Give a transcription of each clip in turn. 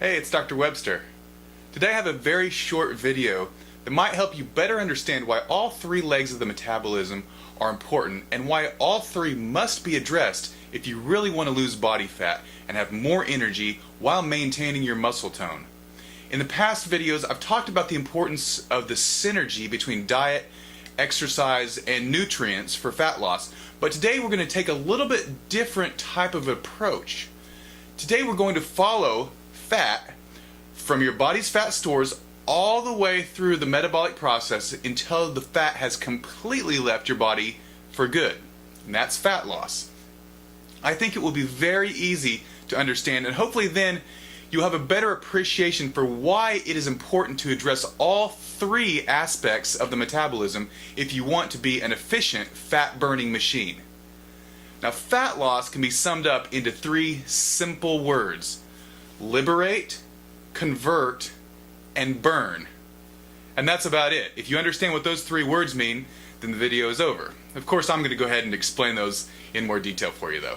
Hey, it's Dr. Webster. Today I have a very short video that might help you better understand why all three legs of the metabolism are important and why all three must be addressed if you really want to lose body fat and have more energy while maintaining your muscle tone. In the past videos, I've talked about the importance of the synergy between diet, exercise, and nutrients for fat loss, but today we're going to take a little bit different type of approach. Today we're going to follow fat from your body's fat stores all the way through the metabolic process until the fat has completely left your body for good, and that's fat loss. I think it will be very easy to understand, and hopefully then you'll have a better appreciation for why it is important to address all three aspects of the metabolism if you want to be an efficient fat burning machine. Now, fat loss can be summed up into three simple words: liberate, convert, and burn. And that's about it. If you understand what those three words mean, then the video is over. Of course, I'm going to go ahead and explain those in more detail for you though.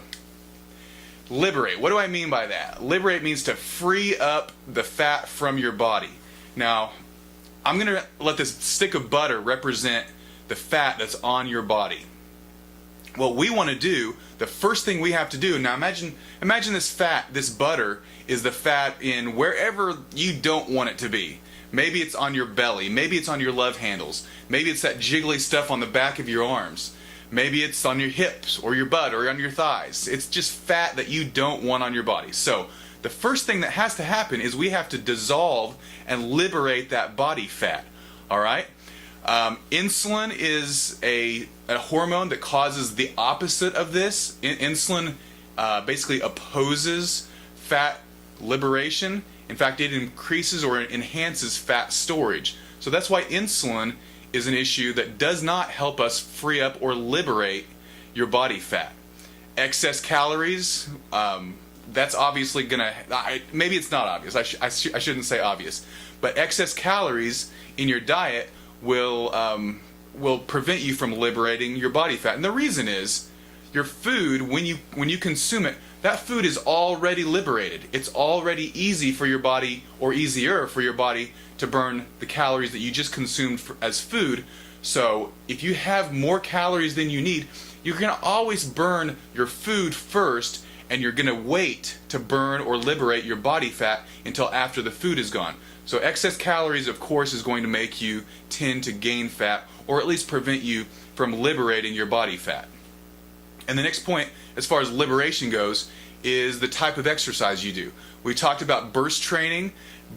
Liberate. What do I mean by that? Liberate means to free up the fat from your body. Now, I'm going to let this stick of butter represent the fat that's on your body. What we want to do, the first thing we have to do, now imagine this fat, this butter, is the fat in wherever you don't want it to be. Maybe it's on your belly, maybe it's on your love handles, maybe it's that jiggly stuff on the back of your arms, maybe it's on your hips or your butt or on your thighs. It's just fat that you don't want on your body. So the first thing that has to happen is we have to dissolve and liberate that body fat. Alright? Insulin is a hormone that causes the opposite of this. Insulin basically opposes fat liberation. In fact, it increases or enhances fat storage. So that's why insulin is an issue that does not help us free up or liberate your body fat. Excess calories, that's obviously gonna, maybe it's not obvious, I shouldn't say obvious, but excess calories in your diet will prevent you from liberating your body fat. And the reason is, your food, when you consume it, that food is already liberated. It's already easy for your body, or easier for your body, to burn the calories that you just consumed as food. So if you have more calories than you need, you're going to always burn your food first, and you're going to wait to burn or liberate your body fat until after the food is gone. So excess calories, of course, is going to make you tend to gain fat, or at least prevent you from liberating your body fat. And the next point, as far as liberation goes, is the type of exercise you do. We talked about burst training.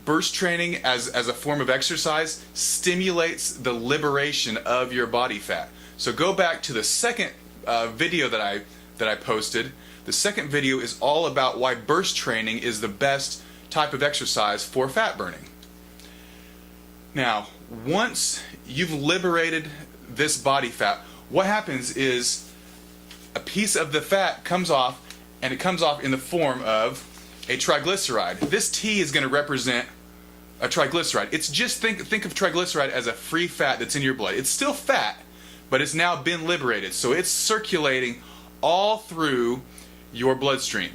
Burst training as a form of exercise stimulates the liberation of your body fat. So go back to the second video that I posted. The second video is all about why burst training is the best type of exercise for fat burning. Now, once you've liberated this body fat, what happens is a piece of the fat comes off, and it comes off in the form of a triglyceride. This T is going to represent a triglyceride. It's just think of triglyceride as a free fat that's in your blood. It's still fat, but it's now been liberated. So it's circulating all through your bloodstream.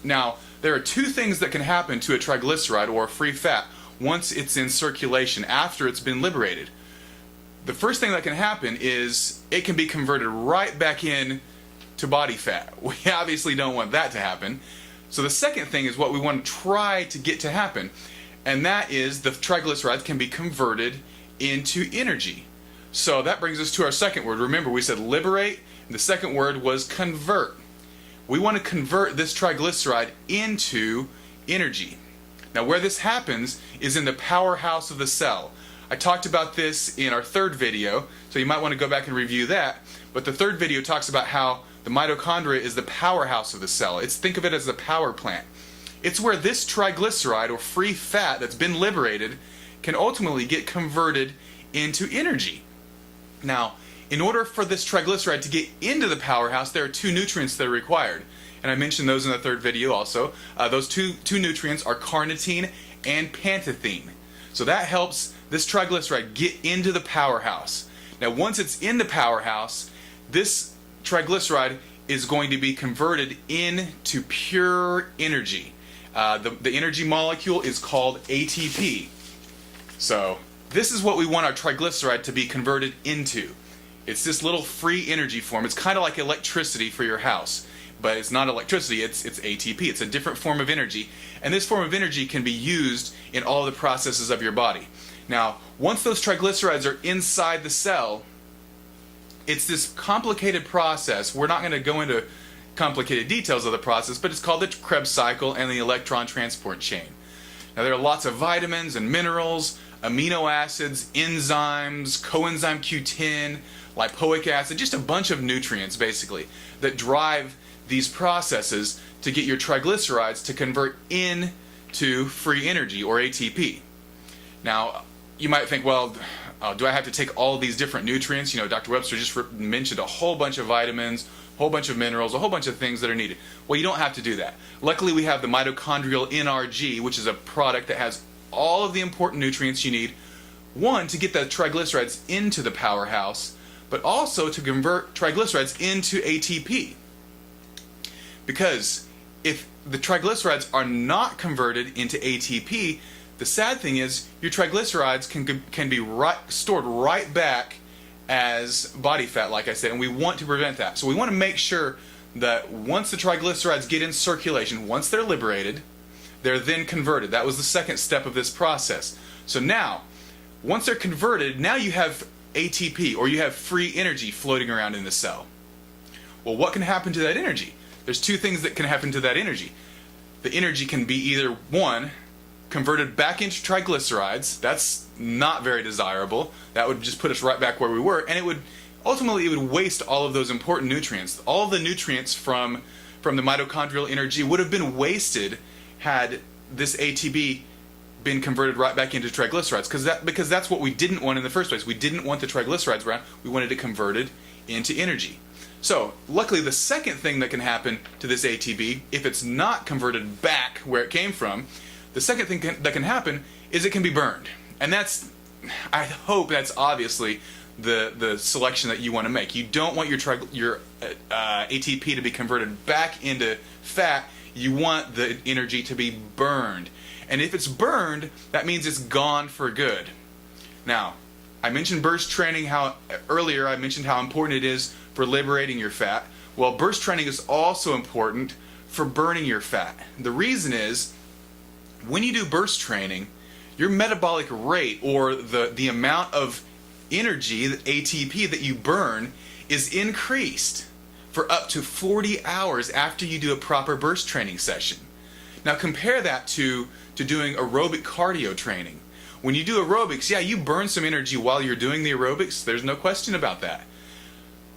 Now, there are two things that can happen to a triglyceride or a free fat once it's in circulation after it's been liberated. The first thing that can happen is it can be converted right back in to body fat. We obviously don't want that to happen. So the second thing is what we want to try to get to happen, and that is the triglycerides can be converted into energy. So that brings us to our second word. Remember, we said liberate, and the second word was convert. We want to convert this triglyceride into energy. Now, where this happens is in the powerhouse of the cell. I talked about this in our third video, so you might want to go back and review that. But the third video talks about how the mitochondria is the powerhouse of the cell. Think of it as the power plant. It's where this triglyceride or free fat that's been liberated can ultimately get converted into energy. Now, in order for this triglyceride to get into the powerhouse, there are two nutrients that are required. And I mentioned those in the third video also. Those two nutrients are carnitine and pantethine. So that helps this triglyceride get into the powerhouse. Now, once it's in the powerhouse, this triglyceride is going to be converted into pure energy. The energy molecule is called ATP. So this is what we want our triglyceride to be converted into. It's this little free energy form. It's kind of like electricity for your house, but it's not electricity, it's ATP. It's a different form of energy, and this form of energy can be used in all the processes of your body. Now, once those triglycerides are inside the cell, it's this complicated process. We're not going to go into complicated details of the process, but it's called the Krebs cycle and the electron transport chain. Now, there are lots of vitamins and minerals, amino acids, enzymes, coenzyme Q10, lipoic acid, just a bunch of nutrients basically that drive these processes to get your triglycerides to convert into free energy or ATP. Now, you might think, well, do I have to take all these different nutrients? You know, Dr. Webster just mentioned a whole bunch of vitamins, a whole bunch of minerals, a whole bunch of things that are needed. Well, you don't have to do that. Luckily, we have the mitochondrial NRG, which is a product that has all of the important nutrients you need. One, to get the triglycerides into the powerhouse, but also to convert triglycerides into ATP. Because if the triglycerides are not converted into ATP, the sad thing is your triglycerides can be stored right back as body fat, like I said, and we want to prevent that. So we want to make sure that once the triglycerides get in circulation, once they're liberated, they're then converted. That was the second step of this process. So now, once they're converted, now you have ATP, or you have free energy floating around in the cell. Well, what can happen to that energy? There's two things that can happen to that energy. The energy can be either, one, converted back into triglycerides. That's not very desirable. That would just put us right back where we were, and it would ultimately waste all of those important nutrients. All of the nutrients from the mitochondrial energy would have been wasted had this ATP been converted right back into triglycerides, because that's what we didn't want in the first place. We didn't want the triglycerides around. We wanted it converted into energy. So luckily, the second thing that can happen to this ATP, if it's not converted back where it came from, the second thing that can happen is it can be burned. And that's, I hope that's obviously the selection that you want to make. You don't want your ATP to be converted back into fat. You want the energy to be burned. And if it's burned, that means it's gone for good. Now, I mentioned burst training earlier. I mentioned how important it is for liberating your fat. Well, burst training is also important for burning your fat. The reason is, when you do burst training, your metabolic rate, or the amount of energy, the ATP that you burn, is increased for up to 40 hours after you do a proper burst training session. Now compare that to doing aerobic cardio training. When you do aerobics, yeah, you burn some energy while you're doing the aerobics. There's no question about that.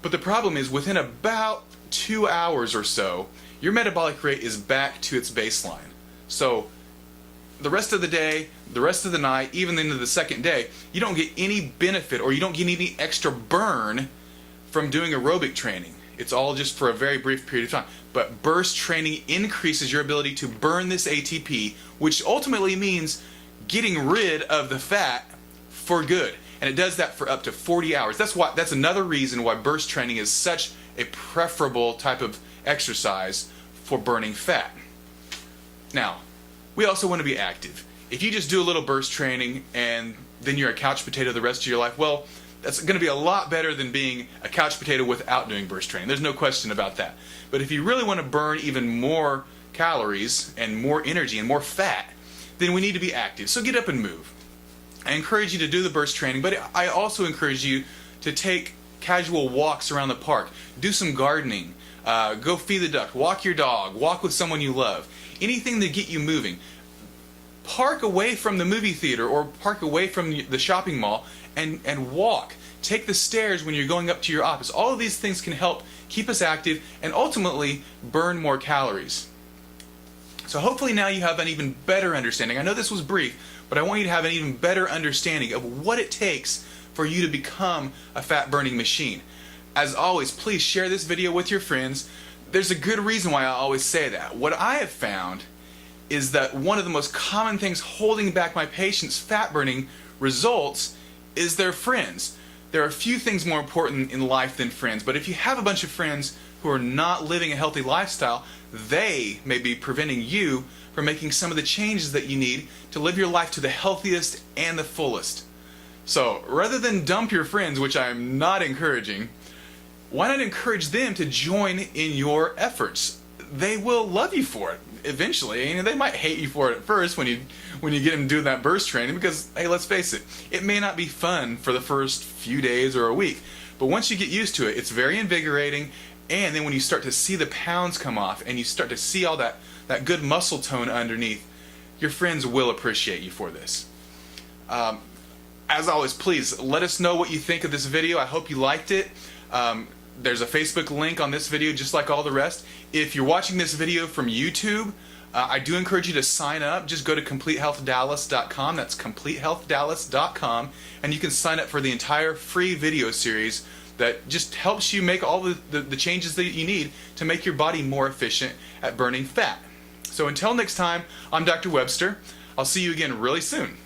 But the problem is, within about 2 hours or so, your metabolic rate is back to its baseline. So the rest of the day, the rest of the night, even into the second day, you don't get any benefit, or you don't get any extra burn from doing aerobic training. It's all just for a very brief period of time. But burst training increases your ability to burn this ATP, which ultimately means getting rid of the fat for good. And it does that for up to 40 hours. That's another reason why burst training is such a preferable type of exercise for burning fat. Now, we also want to be active. If you just do a little burst training and then you're a couch potato the rest of your life, well, that's going to be a lot better than being a couch potato without doing burst training. There's no question about that. But if you really want to burn even more calories and more energy and more fat, then we need to be active. So get up and move. I encourage you to do the burst training, but I also encourage you to take casual walks around the park. Do some gardening. Go feed the duck. Walk your dog. Walk with someone you love. Anything to get you moving. Park away from the movie theater or park away from the shopping mall and walk. Take the stairs when you're going up to your office. All of these things can help keep us active and ultimately burn more calories. So hopefully now you have an even better understanding. I know this was brief, but I want you to have an even better understanding of what it takes for you to become a fat burning machine. As always, please share this video with your friends. There's a good reason why I always say that. What I have found is that one of the most common things holding back my patients' fat burning results is their friends. There are a few things more important in life than friends, but if you have a bunch of friends who are not living a healthy lifestyle, they may be preventing you from making some of the changes that you need to live your life to the healthiest and the fullest. So rather than dump your friends, which I'm not encouraging, why not encourage them to join in your efforts? They will love you for it eventually. And they might hate you for it at first when you get them doing that burst training, because hey, let's face it, it may not be fun for the first few days or a week, but once you get used to it, it's very invigorating. And then when you start to see the pounds come off and you start to see all that good muscle tone underneath, your friends will appreciate you for this. As always, please let us know what you think of this video. I hope you liked it. There's a Facebook link on this video just like all the rest. If you're watching this video from YouTube, I do encourage you to sign up. Just go to CompleteHealthDallas.com. That's CompleteHealthDallas.com, and you can sign up for the entire free video series that just helps you make all the changes that you need to make your body more efficient at burning fat. So until next time, I'm Dr. Webster. I'll see you again really soon.